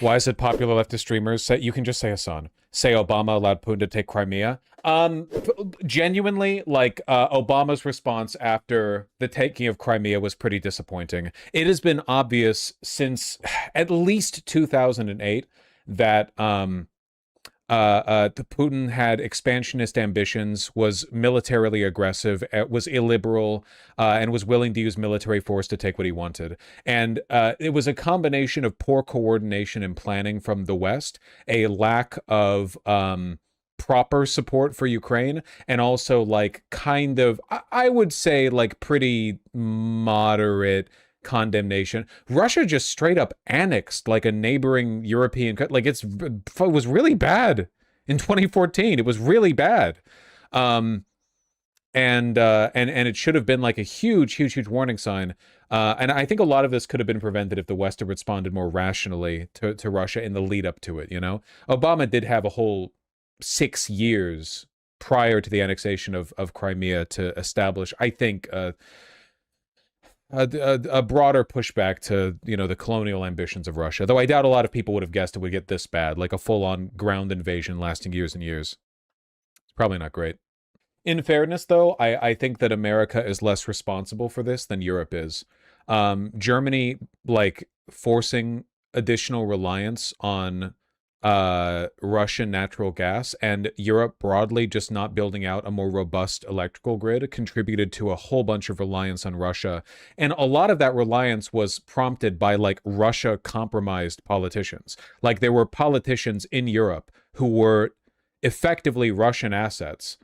Why is it popular leftist streamers say, you can just say Hassan, say Obama allowed Putin to take Crimea? Genuinely, like, Obama's response after the taking of Crimea was pretty disappointing. It has been obvious since at least 2008 that, Putin had expansionist ambitions, was militarily aggressive, was illiberal, and was willing to use military force to take what he wanted. And it was a combination of poor coordination and planning from the West, a lack of proper support for Ukraine, and also like kind of, I would say like pretty moderate condemnation. Russia just straight up annexed like a neighboring European country. Like it was really bad in 2014. It was really bad. And it should have been like a huge warning sign. And I think a lot of this could have been prevented if the West had responded more rationally to Russia in the lead up to it, you know? Obama did have a whole 6 years prior to the annexation of Crimea to establish, I think, a broader pushback to, you know, the colonial ambitions of Russia. Though I doubt a lot of people would have guessed it would get this bad, like a full-on ground invasion lasting years and years. It's probably not great. In fairness, though, I think that America is less responsible for this than Europe is. Germany, like, forcing additional reliance on Russian natural gas, and Europe broadly just not building out a more robust electrical grid contributed to a whole bunch of reliance on Russia. And a lot of that reliance was prompted by like Russia compromised politicians. Like there were politicians in Europe who were effectively Russian assets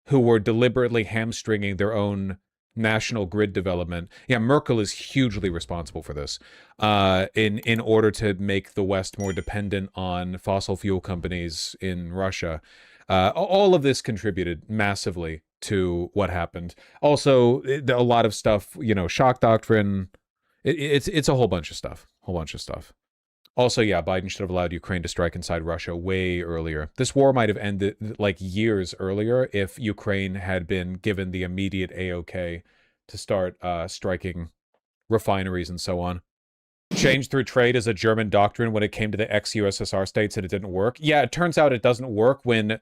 who were deliberately hamstringing their own national grid development. Yeah, Merkel is hugely responsible for this, in order to make the West more dependent on fossil fuel companies in Russia. All of this contributed massively to what happened. Also, a lot of stuff, you know, shock doctrine. It's a whole bunch of stuff. Also, yeah, Biden should have allowed Ukraine to strike inside Russia way earlier. This war might have ended like years earlier if Ukraine had been given the immediate A-OK to start striking refineries and so on. Change through trade is a German doctrine when it came to the ex-USSR states, and it didn't work. Yeah, it turns out it doesn't work when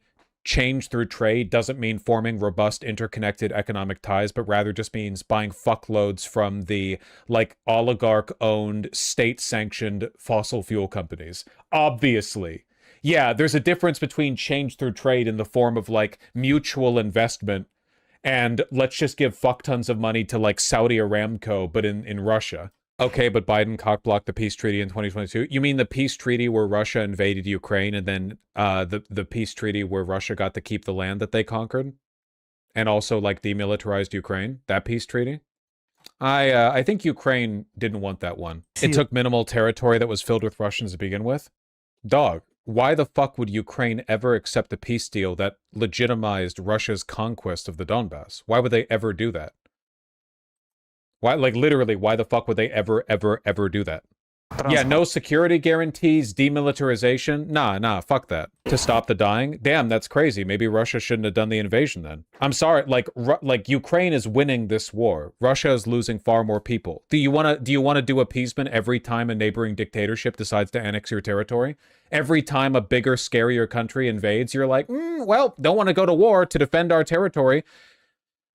change through trade doesn't mean forming robust interconnected economic ties, but rather just means buying fuckloads from the like oligarch-owned, state-sanctioned fossil fuel companies. Obviously. Yeah, there's a difference between change through trade in the form of like mutual investment and let's just give fuck tons of money to like Saudi Aramco, but in Russia. Okay, but Biden cockblocked the peace treaty in 2022. You mean the peace treaty where Russia invaded Ukraine and then the peace treaty where Russia got to keep the land that they conquered? And also, like, demilitarized Ukraine? That peace treaty? I think Ukraine didn't want that one. It took minimal territory that was filled with Russians to begin with. Dog, why the fuck would Ukraine ever accept a peace deal that legitimized Russia's conquest of the Donbass? Why would they ever do that? Why, like, literally, why the fuck would they ever do that? Yeah, no security guarantees, demilitarization. Nah, fuck that. To stop the dying? Damn, that's crazy. Maybe Russia shouldn't have done the invasion then. I'm sorry, like Ukraine is winning this war. Russia is losing far more people. Do you want to do appeasement every time a neighboring dictatorship decides to annex your territory? Every time a bigger, scarier country invades, you're like, well, don't want to go to war to defend our territory.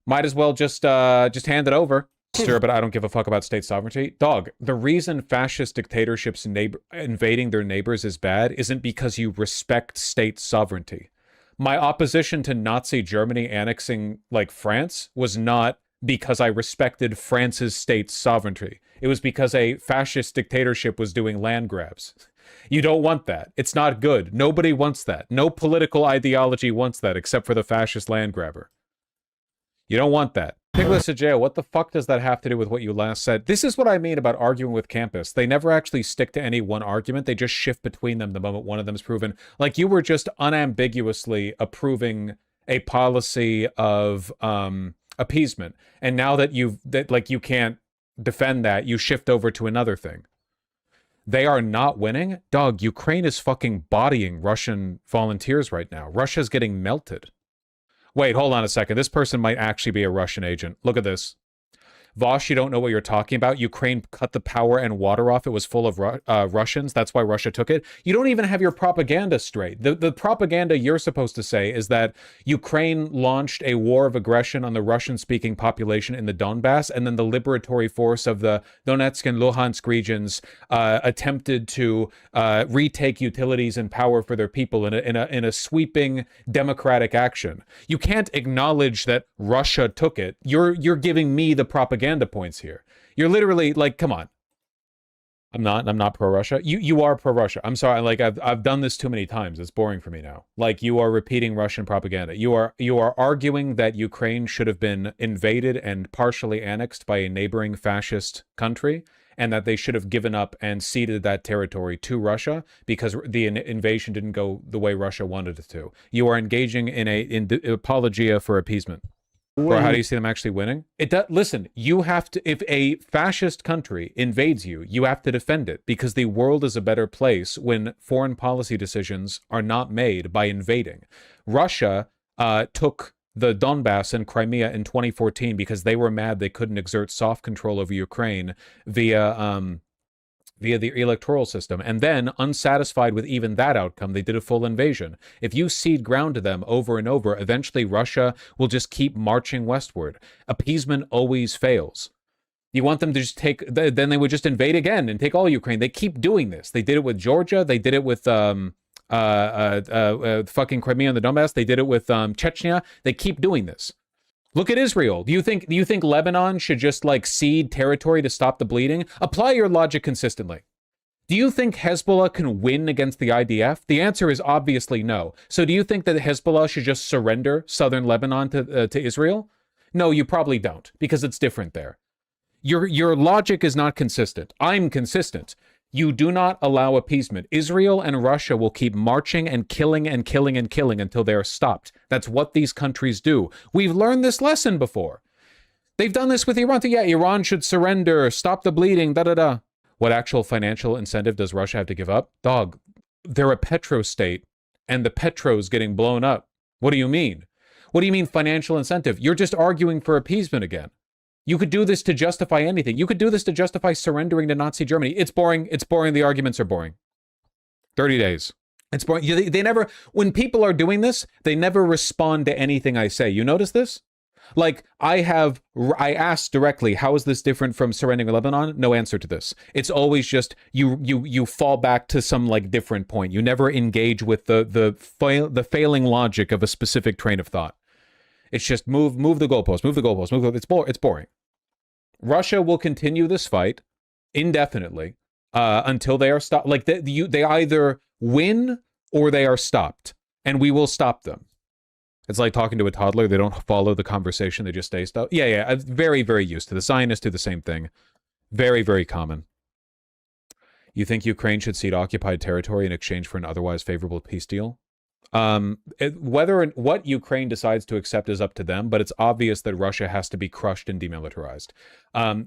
Might as well just hand it over. Sure, but I don't give a fuck about state sovereignty. Dog, the reason fascist dictatorships invading their neighbors is bad isn't because you respect state sovereignty. My opposition to Nazi Germany annexing, like, France was not because I respected France's state sovereignty. It was because a fascist dictatorship was doing land grabs. You don't want that. It's not good. Nobody wants that. No political ideology wants that except for the fascist land grabber. You don't want that. Piglet jail. What the fuck does that have to do with what you last said? This is what I mean about arguing with campus. They never actually stick to any one argument. They just shift between them the moment one of them is proven. Like, you were just unambiguously approving a policy of appeasement. And now that you can't defend that, you shift over to another thing. They are not winning. Dog, Ukraine is fucking bodying Russian volunteers right now. Russia's getting melted. Wait, hold on a second. This person might actually be a Russian agent. Look at this. Vaush, you don't know what you're talking about. Ukraine cut the power and water off. It was full of Russians. That's why Russia took it. You don't even have your propaganda straight. The propaganda you're supposed to say is that Ukraine launched a war of aggression on the Russian-speaking population in the Donbass, and then the liberatory force of the Donetsk and Luhansk regions attempted to retake utilities and power for their people in a sweeping democratic action. You can't acknowledge that Russia took it. You're giving me the propaganda points here. You're literally like, come on. I'm not pro-Russia. You are pro-Russia. I'm sorry. Like I've done this too many times. It's boring for me now. Like you are repeating Russian propaganda. You are arguing that Ukraine should have been invaded and partially annexed by a neighboring fascist country, and that they should have given up and ceded that territory to Russia because the invasion didn't go the way Russia wanted it to. You are engaging in apologia for appeasement. Or how do you see them actually winning? Listen, you have to, if a fascist country invades you, you have to defend it because the world is a better place when foreign policy decisions are not made by invading. Russia took the Donbass and Crimea in 2014 because they were mad they couldn't exert soft control over Ukraine via the electoral system. And then, unsatisfied with even that outcome, they did a full invasion. If you cede ground to them over and over, eventually Russia will just keep marching westward. Appeasement always fails. You want them to just then they would just invade again and take all Ukraine. They keep doing this. They did it with Georgia. They did it with fucking Crimea and the Donbass. They did it with Chechnya. They keep doing this. Look at Israel. Do you think Lebanon should just like cede territory to stop the bleeding? Apply your logic consistently. Do you think Hezbollah can win against the IDF? The answer is obviously no. So do you think that Hezbollah should just surrender southern Lebanon to Israel? No, you probably don't, because it's different there. Your logic is not consistent. I'm consistent. You do not allow appeasement. Israel and Russia will keep marching and killing and killing and killing until they are stopped. That's what these countries do. We've learned this lesson before. They've done this with Iran. Yeah, Iran should surrender, stop the bleeding, da-da-da. What actual financial incentive does Russia have to give up? Dog, they're a petro state, and the petro's getting blown up. What do you mean? What do you mean financial incentive? You're just arguing for appeasement again. You could do this to justify anything. You could do this to justify surrendering to Nazi Germany. It's boring. It's boring. The arguments are boring. 30 days. It's boring. They never, when people are doing this, they never respond to anything I say. You notice this? Like, I asked directly, how is this different from surrendering Lebanon? No answer to this. It's always just, you fall back to some, like, different point. You never engage with the failing logic of a specific train of thought. It's just move the goalpost, move the goalpost, it's boring. Russia will continue this fight indefinitely until they are stopped. Like, they either win or they are stopped, and we will stop them. It's like talking to a toddler. They don't follow the conversation. They just stay stuck. Yeah. I'm very, very used to. The Zionists do the same thing. Very, very common. You think Ukraine should cede occupied territory in exchange for an otherwise favorable peace deal? What Ukraine decides to accept is up to them, but it's obvious that Russia has to be crushed and demilitarized.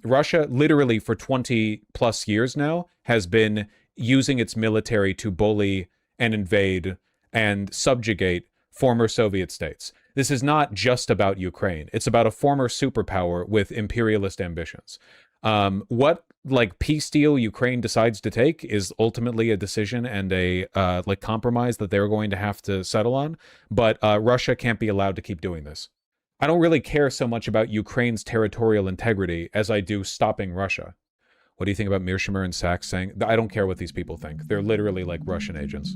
Russia, literally for 20 plus years now, has been using its military to bully and invade and subjugate former Soviet states. This is not just about Ukraine. It's about a former superpower with imperialist ambitions. What peace deal Ukraine decides to take is ultimately a decision and a compromise that they're going to have to settle on. But Russia can't be allowed to keep doing this. I don't really care so much about Ukraine's territorial integrity as I do stopping Russia. What do you think about Mearsheimer and Sachs saying? I don't care what these people think. They're literally like Russian agents.